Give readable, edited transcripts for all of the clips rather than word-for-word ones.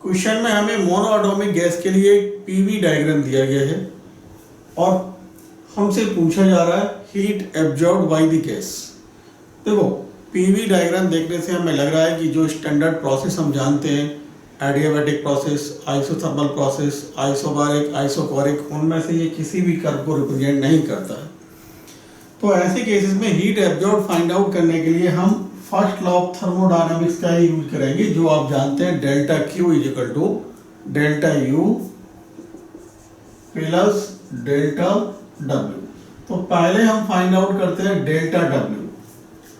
Question में हमें monoatomic gas के लिए एक पीवी डायग्राम दिया गया है और हमसे पूछा जा रहा है heat absorbed by the gas. देखो पीवी डायग्राम देखने से हमें लग रहा है कि जो स्टैंडर्ड प्रोसेस हम जानते हैं, adiabatic process, isothermal process, isobaric, isochoric, उनमें से ये किसी भी कर्व को रिप्रेजेंट नहीं करता है। तो ऐसे केसेस में हीट एब्जॉर्ब फाइंड आउट करने के लिए हम फर्स्ट लॉ ऑफ थर्मोडायनामिक्स का ही यूज करेंगे, जो आप जानते हैं delta q is equal to delta u plus delta डब्ल्यू। तो पहले हम फाइंड आउट करते हैं डेल्टा डब्ल्यू।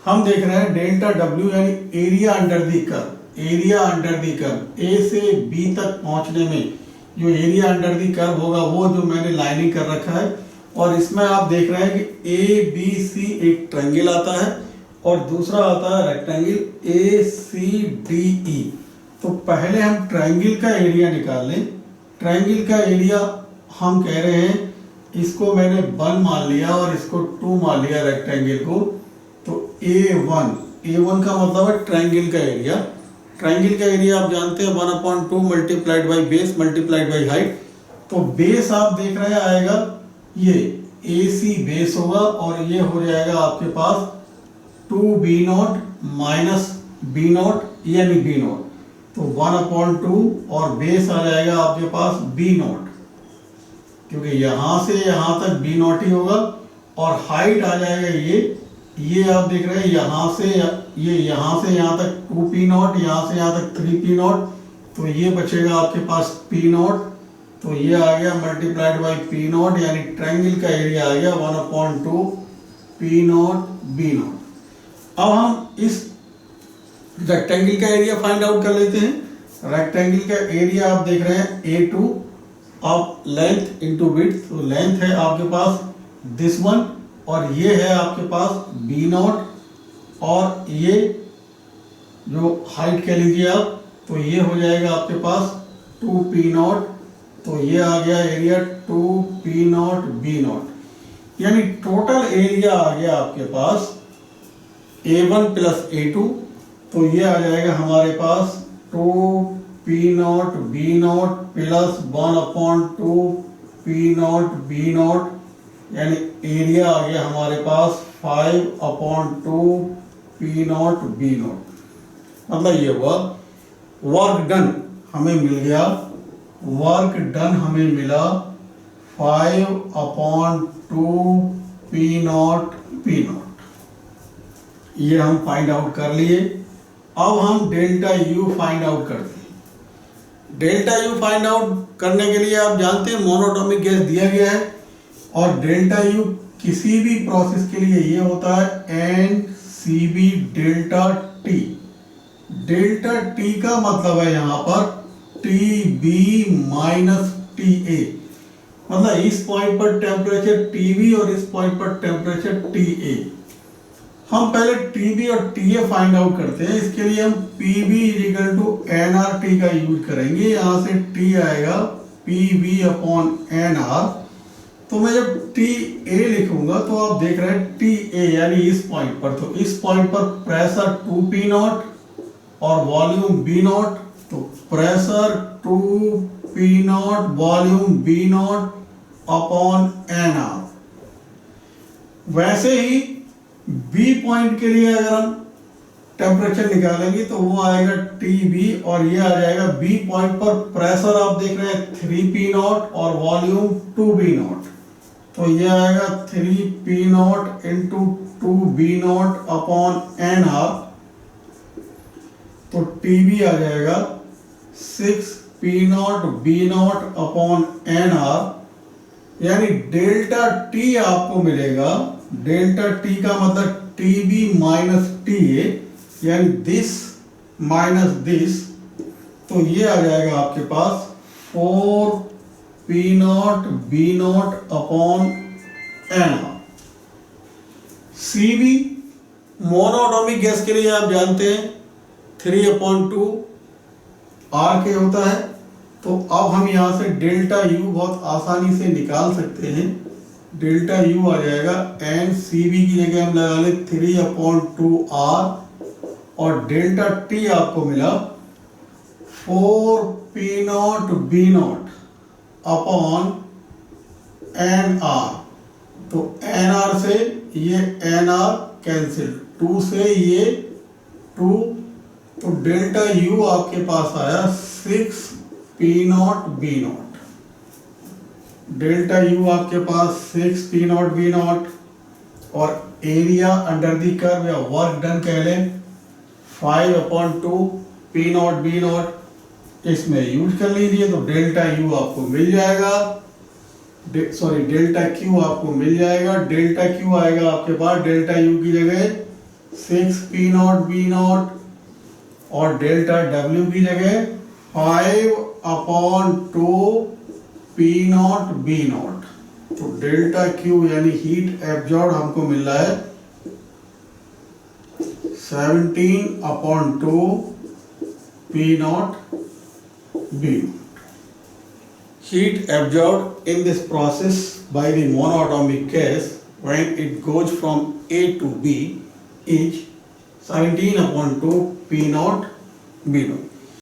हम देख रहे हैं डेल्टा डब्ल्यू यानी area under the curve. Area under the curve A से बी तक पहुंचने में जो एरिया अंडर दी कर्व होगा वो जो मैंने लाइनिंग कर रखा है, और इसमें आप देख रहे हैं कि ए बी सी एक ट्रायंगल आता है और दूसरा आता है रेक्टेंगल ए सी डी ई। तो पहले हम ट्रायंगल का एरिया निकाल लें। ट्रायंगल का एरिया हम कह रहे हैं, इसको मैंने 1 मान लिया और इसको 2 मान लिया रेक्टेंगल को। तो A1 का मतलब है ट्रायंगल का एरिया। ट्रायंगल का एरिया आप जानते हैं 1/2 multiplied by base multiplied by height. तो बेस आप देख रहे हैं आएगा ये AC बेस होगा और ये हो जाएगा आपके पास 2B0 माइनस B0 यानी B0। तो 1/2 और बेस आ जाएगा आपके पास B0, क्योंकि यहां से यहां तक B0 ही होगा, और हाइट आ जाएगा ये आप देख रहे हैं यहां से यहां तक 2P0, यहां से यहां तक 3P0। तो ये बचेगा आपके पास P0। तो ये आ गया मल्टीप्लाइड बाई P0 यानी ट्रायंगल का एरिया आ गया 1/2 P0 B0। अब हम इस रेक्टेंगल का एरिया फाइंड आउट कर लेते हैं। रेक्टेंगल का एरिया आप देख रहे हैं A2 of length into width. तो लेंथ है आपके पास दिस वन और ये है आपके पास B0, और ये जो हाइट कह लीजिए आप, तो ये हो जाएगा आपके पास 2P0। तो ये आ गया एरिया 2P0 B0, यानी टोटल एरिया आ गया आपके पास A1 प्लस A2। तो ये आ जाएगा हमारे पास 2P0 B0 plus 1/2 P0 B0, यानी एरिया आ गया हमारे पास 5/2 P0 B0। मतलब ये हुआ वर्क डन हमें मिल गया, वर्क डन हमें मिला 5/2 P0 P0। ये हम फाइंड आउट कर लिए। अब हम डेल्टा यू फाइंड आउट करते हैं। डेल्टा यू फाइंड आउट करने के लिए आप जानते हैं मोनोएटॉमिक गैस दिया गया है, और डेल्टा यू किसी भी प्रोसेस के लिए ये होता है NCB delta T. Delta T का मतलब है यहाँ पर TB माइनस TA। मतलब इस पॉइंट पर टेम्परेचर TB और इस पॉइंट पर टेम्परेचर TA। हम पहले TB और TA फाइंड आउट करते हैं। इसके लिए हम PB इक्वल टू nRT का यूज करेंगे। यहाँ से T आएगा PB/nR। तो मैं जब TA लिखूंगा तो आप देख रहे हैं TA यानी इस पॉइंट पर, तो इस पॉइंट पर प्रेशर 2P0 और वॉल्यूम B0। तो प्रेशर 2P0 वॉल्यूम B0/nR। वैसे ही B पॉइंट के लिए अगर हम टेम्परेचर निकालेंगे तो वो आएगा TB, और ये आ जाएगा B पॉइंट पर प्रेशर आप देख रहे हैं 3P0 और वॉल्यूम 2B0। तो ये आएगा 3P0 इंटू 2B0/nR। तो TB आ जाएगा 6P0 B0/nR, यानी डेल्टा T आपको मिलेगा। डेल्टा T का मतलब TB माइनस TA, यानी दिस माइनस दिस। तो ये आ जाएगा आपके पास 4P0 B0/nR। CB monoatomic gas के लिए आप जानते हैं 3/2 R के होता है। तो अब हम यहाँ से डेल्टा यू बहुत आसानी से निकाल सकते हैं। डेल्टा यू आ जाएगा NCB की जगह हम लगा ले 3/2 R, और डेल्टा T आपको मिला 4 P naught B naught upon n r. तो एन आर से ये एन आर कैंसिल, 2 से ये 2, तो डेल्टा यू आपके पास आया 6 P naught B naught। Delta U आपके पास 6 P naught B naught, और एरिया अंडर दी कर्व या वर्क डन कह लें 5/2 P naught B naught, इसमें यूज कर लीजिए तो डेल्टा यू आपको मिल जाएगा, सॉरी डेल्टा क्यू आपको मिल जाएगा। डेल्टा क्यू आएगा आपके पास डेल्टा यू की जगह 6 P naught B naught, और डेल्टा डब्ल्यू की जगह 5/2 P naught B naught। तो डेल्टा क्यू यानी हीट एब्जॉर्ब हमको मिल रहा है 17/2 P naught B naught। Heat absorbed in this process by the monoatomic gas when it goes from A to B is 17/2 P naught B naught।